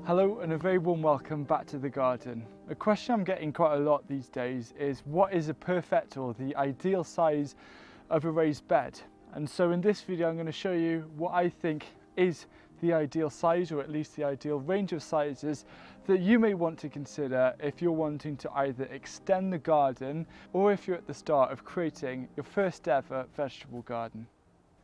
Hello and a very warm welcome back to the garden. A question I'm getting quite a lot these days is what is a perfect or the ideal size of a raised bed? And so in this video I'm going to show you what I think is the ideal size, or at least the ideal range of sizes that you may want to consider if you're wanting to either extend the garden or if you're at the start of creating your first ever vegetable garden.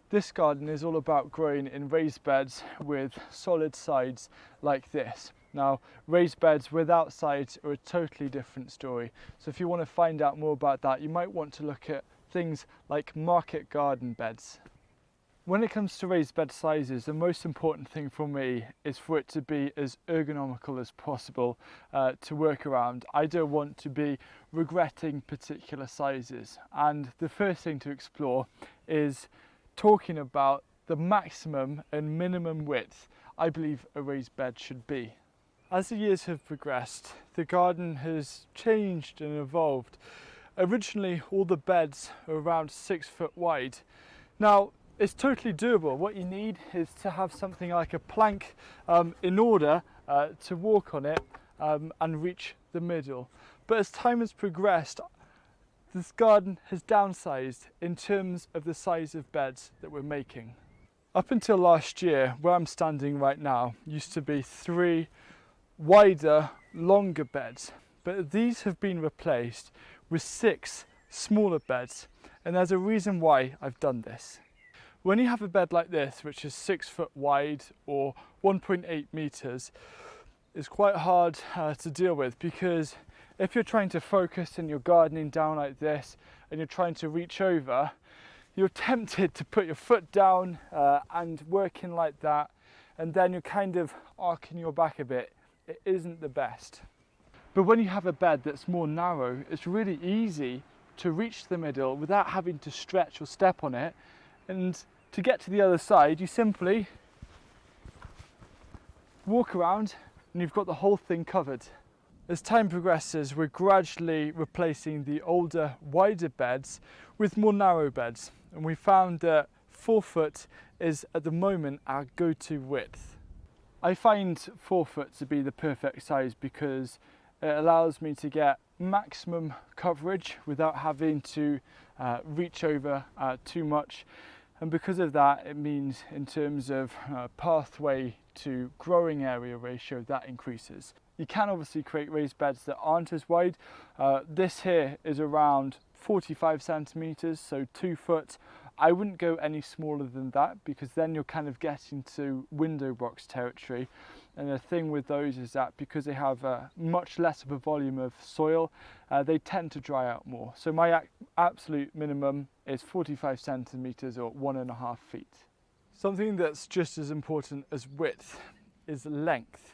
This garden is all about growing in raised beds with solid sides like this. Now, raised beds without sides are a totally different story. So if you want to find out more about that, you might want to look at things like market garden beds. When it comes to raised bed sizes, the most important thing for me is for it to be as ergonomical as possible to work around. I don't want to be regretting particular sizes. And the first thing to explore is talking about the maximum and minimum width I believe a raised bed should be. As the years have progressed, the garden has changed and evolved. Originally, all the beds are around 6 foot wide. Now, it's totally doable. What you need is to have something like a plank in order to walk on it and reach the middle. But as time has progressed, this garden has downsized in terms of the size of beds that we're making. Up until last year, where I'm standing right now, used to be 3 wider, longer beds, but these have been replaced with 6 smaller beds, and there's a reason why I've done this. When you have a bed like this, which is 6 foot wide or 1.8 meters, it's quite hard to deal with, because if you're trying to focus and you're gardening down like this and you're trying to reach over, you're tempted to put your foot down and working like that, and then you're kind of arcing your back a bit. It isn't the best. But when you have a bed that's more narrow, it's really easy to reach the middle without having to stretch or step on it. And to get to the other side, you simply walk around and you've got the whole thing covered. As time progresses, we're gradually replacing the older, wider beds with more narrow beds. And we found that 4 foot is at the moment our go-to width. I find 4 foot to be the perfect size because it allows me to get maximum coverage without having to reach over too much. And because of that, it means in terms of pathway to growing area ratio, that increases. You can obviously create raised beds that aren't as wide. This here is around 45 centimeters, so 2 foot. I wouldn't go any smaller than that, because then you're kind of getting to window box territory. And the thing with those is that because they have much less of a volume of soil, they tend to dry out more. So my absolute minimum is 45 centimeters or 1.5 feet. Something that's just as important as width is length.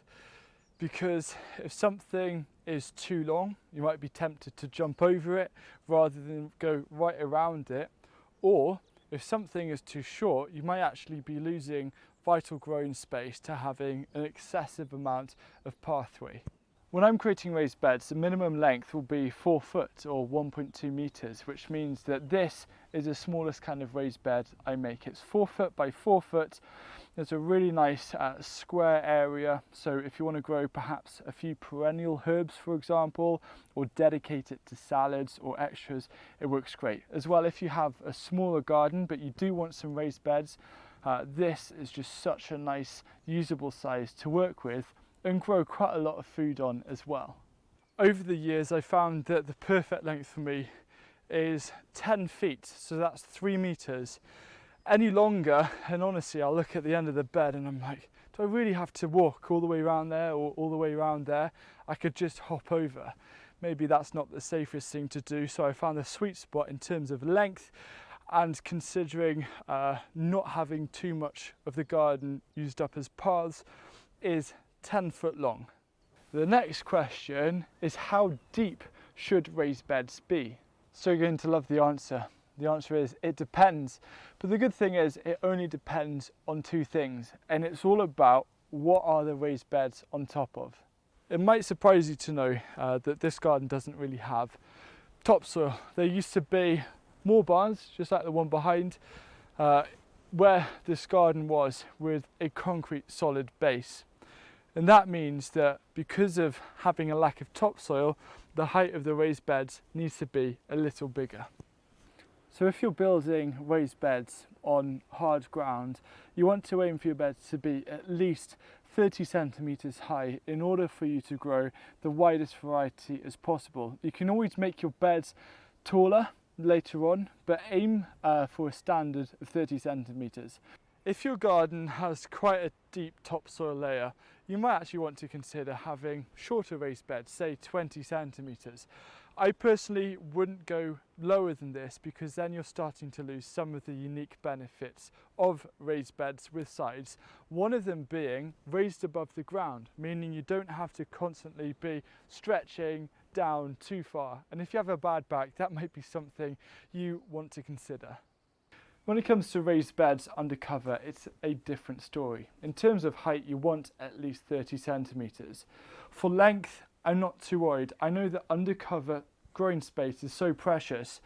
Because if something is too long, you might be tempted to jump over it rather than go right around it. Or if something is too short, you might actually be losing vital growing space to having an excessive amount of pathway. When I'm creating raised beds, the minimum length will be 4 foot or 1.2 meters, which means that this is the smallest kind of raised bed I make. It's 4 foot by 4 foot. There's a really nice square area, so if you want to grow perhaps a few perennial herbs, for example, or dedicate it to salads or extras, it works great. As well, if you have a smaller garden but you do want some raised beds, this is just such a nice usable size to work with and grow quite a lot of food on as well. Over the years, I found that the perfect length for me is 10 feet, so that's 3 meters. Any longer, and honestly, I'll look at the end of the bed and I'm like, do I really have to walk all the way around there or all the way around there? I could just hop over. Maybe that's not the safest thing to do, so I found the sweet spot in terms of length, and considering not having too much of the garden used up as paths, is 10 foot long. The next question is, how deep should raised beds be? So you're going to love the answer. The answer is, it depends. But the good thing is, it only depends on 2 things, and it's all about what are the raised beds on top of. It might surprise you to know that this garden doesn't really have topsoil. There used to be more barns, just like the one behind, where this garden was, with a concrete solid base. And that means that because of having a lack of topsoil, the height of the raised beds needs to be a little bigger. So if you're building raised beds on hard ground, you want to aim for your beds to be at least 30 centimetres high in order for you to grow the widest variety as possible. You can always make your beds taller later on, but aim for a standard of 30 centimetres. If your garden has quite a deep topsoil layer, you might actually want to consider having shorter raised beds, say 20 centimetres. I personally wouldn't go lower than this because then you're starting to lose some of the unique benefits of raised beds with sides. One of them being raised above the ground, meaning you don't have to constantly be stretching down too far. And if you have a bad back, that might be something you want to consider. When it comes to raised beds under cover, it's a different story. In terms of height, you want at least 30 centimetres. For length, I'm not too worried. I know that undercover growing space is so precious.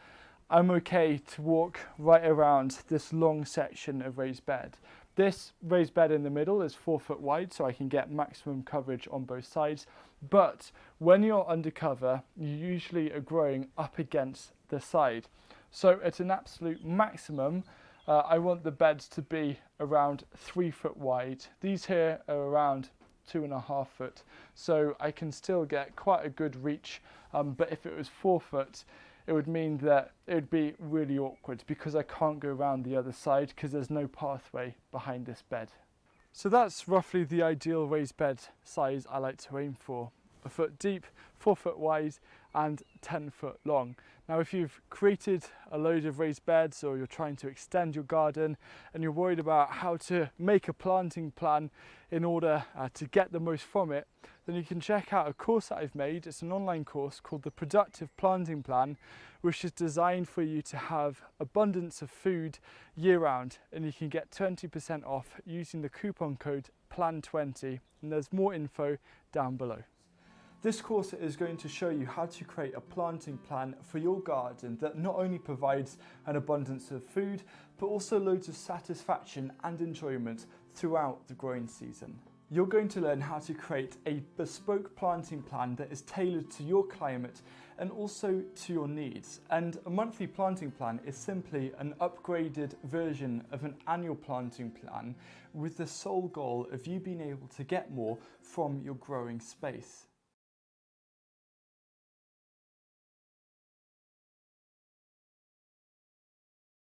I'm okay to walk right around this long section of raised bed. This raised bed in the middle is 4 foot wide, so I can get maximum coverage on both sides. But when you're undercover, you usually are growing up against the side. So at an absolute maximum, I want the beds to be around 3 foot wide. These here are around 2.5 foot, so I can still get quite a good reach. But if it was 4 foot, it would mean that it would be really awkward because I can't go around the other side because there's no pathway behind this bed. So that's roughly the ideal raised bed size I like to aim for. 1 foot deep, 4 foot wide and 10 foot long. Now if you've created a load of raised beds or you're trying to extend your garden and you're worried about how to make a planting plan in order to get the most from it, then you can check out a course that I've made. It's an online course called the Productive Planting Plan, which is designed for you to have abundance of food year round, and you can get 20% off using the coupon code PLAN20, and there's more info down below. This course is going to show you how to create a planting plan for your garden that not only provides an abundance of food, but also loads of satisfaction and enjoyment throughout the growing season. You're going to learn how to create a bespoke planting plan that is tailored to your climate and also to your needs. And a monthly planting plan is simply an upgraded version of an annual planting plan with the sole goal of you being able to get more from your growing space.